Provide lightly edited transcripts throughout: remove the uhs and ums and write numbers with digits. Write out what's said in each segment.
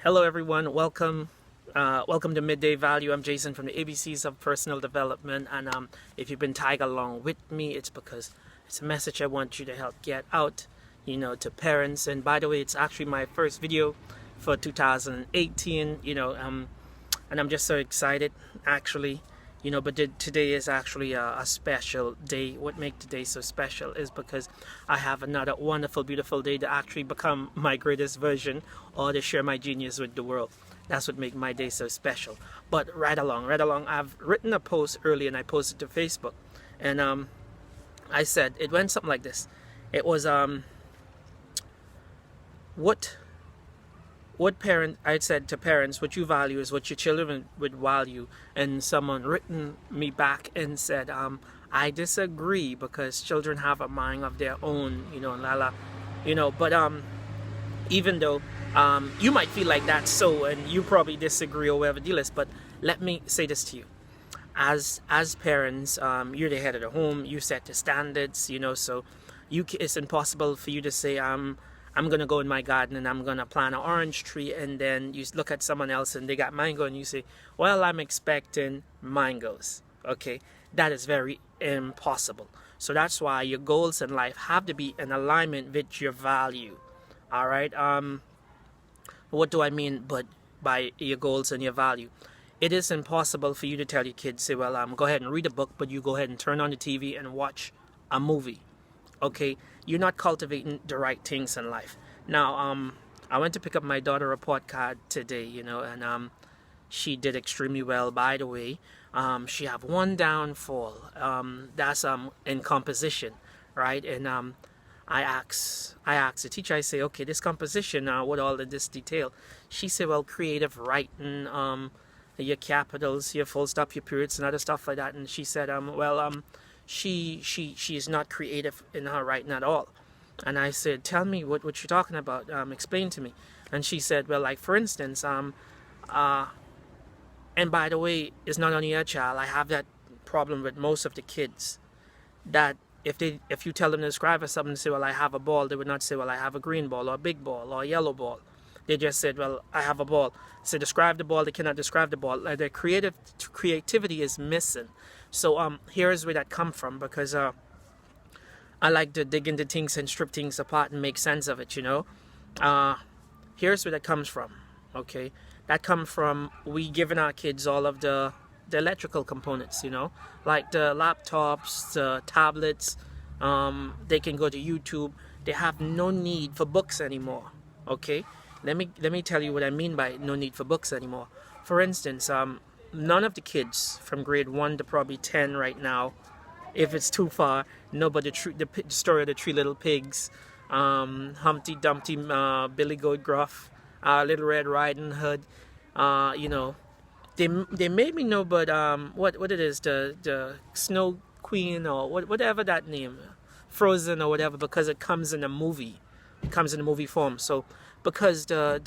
Hello everyone, welcome to Midday Value. I'm Jason from the ABCs of Personal Development, and if you've been tagging along with me, it's because it's a message I want you to help get out, to parents. And by the way, it's actually my first video for 2018, and I'm just so excited, actually. But today is actually a special day. What makes today so special is because I have another wonderful, beautiful day to actually become my greatest version, or to share my genius with the world. That's what makes my day so special. But right along, I've written a post earlier and I posted to Facebook, and I said it went something like this. It was what parent I said to parents, what you value is what your children would value. And someone written me back and said, I disagree, because children have a mind of their own, but even though you might feel like that's so, and you probably disagree or whatever deal is, but let me say this to you. As parents, you're the head of the home, you set the standards, so it's impossible for you to say, I'm going to go in my garden and I'm going to plant an orange tree, and then you look at someone else and they got mango and you say, well, I'm expecting mangoes. Okay, that is very impossible. So that's why your goals in life have to be in alignment with your value. All right. What do I mean but by your goals and your value? It is impossible for you to tell your kids, say, well, go ahead and read a book, but you go ahead and turn on the TV and watch a movie. Okay, you're not cultivating the right things in life. Now, I went to pick up my daughter a report card today, and she did extremely well, by the way. She have one downfall. That's in composition, right? And I asked the teacher, I say, okay, this composition, what all of this detail? She said, well, creative writing, your capitals, your full stop, your periods, and other stuff like that. And she said, she is not creative in her writing at all. And I said, tell me what you're talking about, explain to me. And she said, well, like for instance, and by the way, it's not only your child. I have that problem with most of the kids, that if you tell them to describe something, say, well, I have a ball, they would not say, well, I have a green ball or a big ball or a yellow ball. They just said, well, I have a ball. So describe the ball, they cannot describe the ball. Their creativity is missing. So here's where that come from, because I like to dig into things and strip things apart and make sense of it, Here's where that comes from, okay? That comes from we giving our kids all of the electrical components, like the laptops, the tablets. They can go to YouTube. They have no need for books anymore, okay? Let me tell you what I mean by no need for books anymore. For instance, none of the kids from grade 1 to probably 10 right now, if it's too far, know about the story of the Three Little Pigs, Humpty Dumpty, Billy Goat Gruff, Little Red Riding Hood. They made me know, but what it is, the Snow Queen, or whatever that name, Frozen or whatever, because it comes in a movie. It comes in a movie form. So because the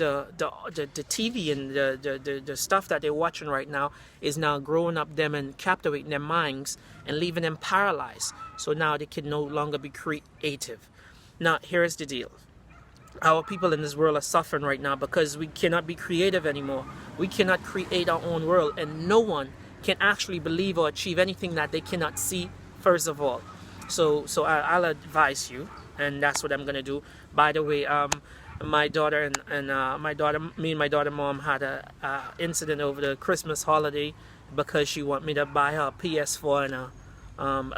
TV and the stuff that they're watching right now is now growing up them and captivating their minds and leaving them paralyzed. So now they can no longer be creative. Now here's the deal. Our people in this world are suffering right now because we cannot be creative anymore. We cannot create our own world, and no one can actually believe or achieve anything that they cannot see, first of all. So I'll advise you, and that's what I'm gonna do. By the way, my daughter and me and my daughter mom had a incident over the Christmas holiday, because she wanted me to buy her a PS4 and a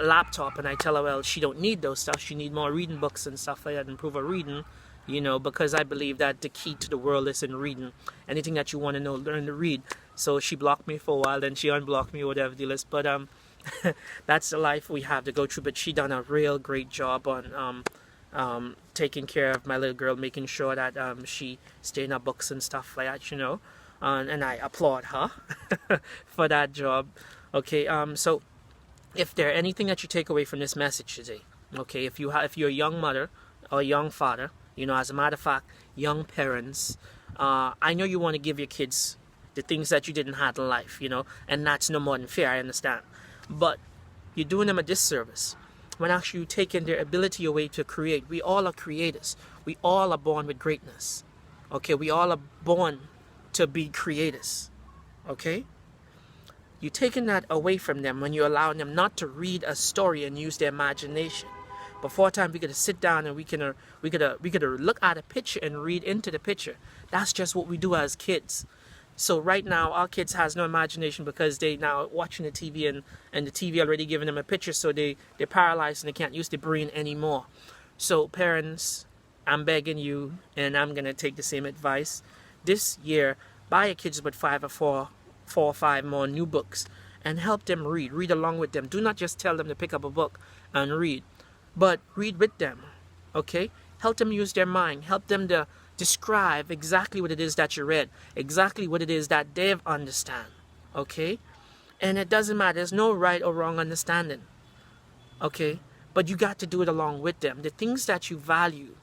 laptop, and I tell her, well, she don't need those stuff. She need more reading books and stuff like that, improve her reading, because I believe that the key to the world is in reading. Anything that you want to know, learn to read. So she blocked me for a while, then she unblocked me, whatever the list. But that's the life we have to go through. But she done a real great job on taking care of my little girl, making sure that she stay in her books and stuff like that, and I applaud her for that job. Okay, so if there anything that you take away from this message today, okay, if you're a young mother or a young father, as a matter of fact, young parents, I know you want to give your kids the things that you didn't have in life, and that's no more than fair, I understand. But you're doing them a disservice when actually you taking their ability away to create. We all are creators. We all are born with greatness. Okay, we all are born to be creators. Okay? You're taking that away from them when you're allowing them not to read a story and use their imagination. Before time, we could sit down and we could look at a picture and read into the picture. That's just what we do as kids. So right now, our kids has no imagination because they now watching the TV and the TV already giving them a picture, so they're paralyzed and they can't use the brain anymore. So parents, I'm begging you, and I'm gonna take the same advice. This year, buy your kids with 4 or 5 more new books and help them read. Read along with them. Do not just tell them to pick up a book and read, but read with them. Okay? Help them use their mind. Help them to describe exactly what it is that you read, exactly what it is that they understand. Okay? And it doesn't matter. There's no right or wrong understanding. Okay? But you got to do it along with them. The things that you value,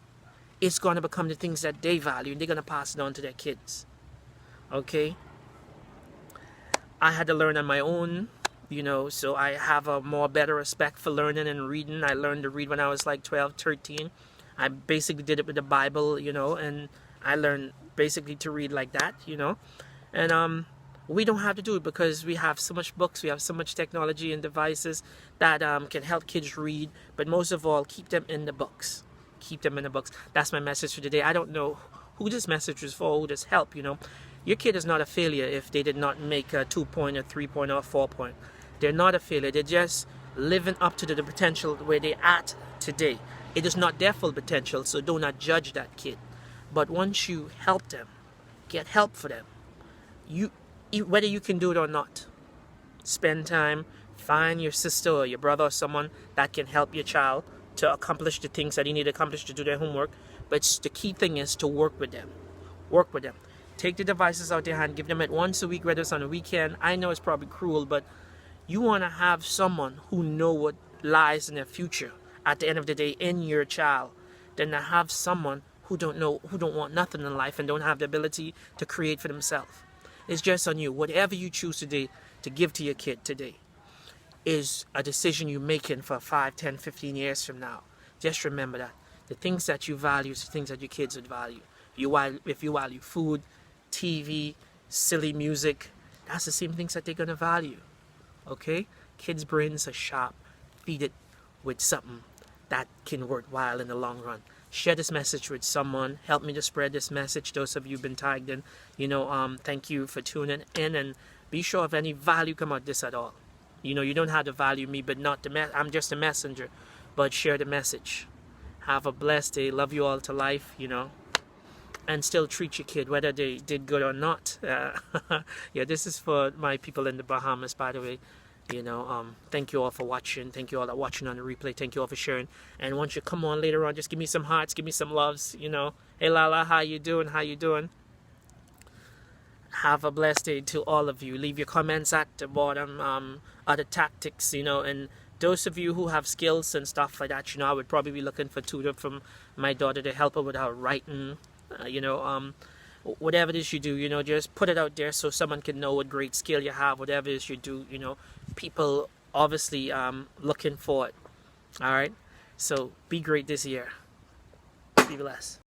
it's going to become the things that they value, and they're going to pass it on to their kids. Okay? I had to learn on my own, so I have a more better respect for learning and reading. I learned to read when I was like 12, 13. I basically did it with the Bible, and I learned basically to read like that, And we don't have to do it because we have so much books, we have so much technology and devices that can help kids read. But most of all, keep them in the books. Keep them in the books. That's my message for today. I don't know who this message is for, who this help, Your kid is not a failure if they did not make a 2 point, or 3 point, or 4 point. They're not a failure. They're just living up to the potential where they're at today. It is not their full potential, so do not judge that kid. But once you help them, get help for them, whether you can do it or not, spend time, find your sister or your brother or someone that can help your child to accomplish the things that you need to accomplish to do their homework. But the key thing is to work with them. Work with them. Take the devices out their hand, give them it once a week, whether it's on a weekend. I know it's probably cruel, but you want to have someone who know what lies in their future at the end of the day in your child, than to have someone who don't want nothing in life and don't have the ability to create for themselves. It's just on you. Whatever you choose today to give to your kid today is a decision you're making for 5, 10, 15 years from now. Just remember that. The things that you value is the things that your kids would value. If you value food, TV, silly music, that's the same things that they're going to value. Okay? Kids' brains are sharp. Feed it with something that can work well in the long run. Share this message with someone. Help me to spread this message. Those of you who've been tagged in, thank you for tuning in, and be sure if any value come out of this at all. You don't have to value me, but not I'm just a messenger. But share the message. Have a blessed day. Love you all to life, and still treat your kid whether they did good or not. Yeah, this is for my people in the Bahamas, by the way. Thank you all for watching. Thank you all that watching on the replay. Thank you all for sharing. And once you come on later on, just give me some hearts, give me some loves. Hey Lala, how you doing? How you doing? Have a blessed day to all of you. Leave your comments at the bottom. Other tactics, and those of you who have skills and stuff like that, I would probably be looking for tutor from my daughter to help her with her writing. Whatever it is you do, just put it out there so someone can know what great skill you have. Whatever it is you do, people obviously looking for it. All right, so be great this year. Be blessed.